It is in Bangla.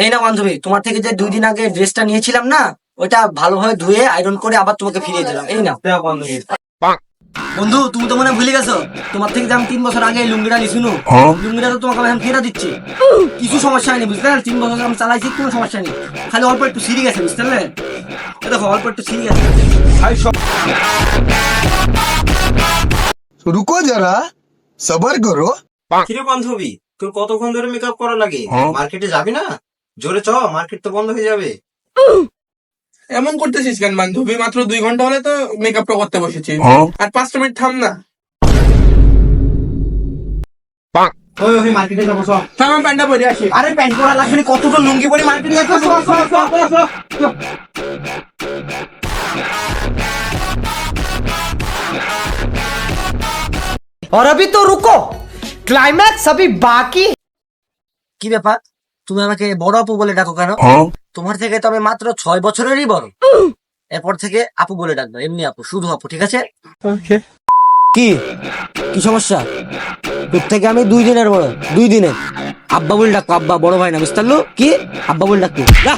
এই না বান্ধবী, তোমার থেকে যে 2 দিন আগে ড্রেসটা নিয়েছিলাম না, ওটা ভালোভাবে ধুয়ে আয়রন করে আবার তোমাকে ফিরিয়ে দিলাম। এই না বান্ধবী। বন্ধু, তুমি তো মনে হয় ভুলে গেছো, তোমার থেকে যে আমি 3 বছর আগে এই লুঙ্গিটা নিয়েছি, লুঙ্গিটা তো তোমাকে আমি ফেরত দিচ্ছি। কিছু সমস্যা হয়নি, বুঝলে? 3 বছর আমি চালাইছি, কোনো সমস্যা নেই। খালি অল্প একটু ছিঁড়ে গেছে, বুঝতে পারলে? এ দেখো, অল্প একটু ছিঁড়ে গেছে। रुको जरा सबर करो। কিরে বান্ধবী, তোর কতক্ষণ ধরে মেকআপ করা লাগে? মার্কেটে যাবি না? জোরে চ, মার্কেট তো বন্ধ হয়ে যাবে। এমন করতেছিস কেন বান্ধবী? মাত্র 2 ঘন্টা হলে তো মেকআপটা করতে বসেছি। আর 5 মিনিট থাম না। ওই ওই মার্কেটে যাবো, চ। থাম, আমি প্যান্টটা পরে আসি। আরে প্যান্ট পরা লাগবে না, কতটা লুঙ্গি পরে মার্কেটে যাচ্ছ? और अभी तो रुको, क्लाइमैक्स अभी बाकी। কি ব্যাপার, তুমি আমাকে বড় আপু বলে ডাকো কেন? তোমার থেকে তো আমি মাত্র 6 বছরেরই বড়। এরপর থেকে আপু বলে ডাকবো, এমনি আপু, শুধু আপু, ঠিক আছে? কি কি সমস্যা? তোর থেকে আমি 2 দিনের বড়, 2 দিনের। আব্বা বলে ডাকবো, আব্বা, বড় ভাই না, বুঝতে পারলো? কি আব্বা বলে ডাকবো? যা।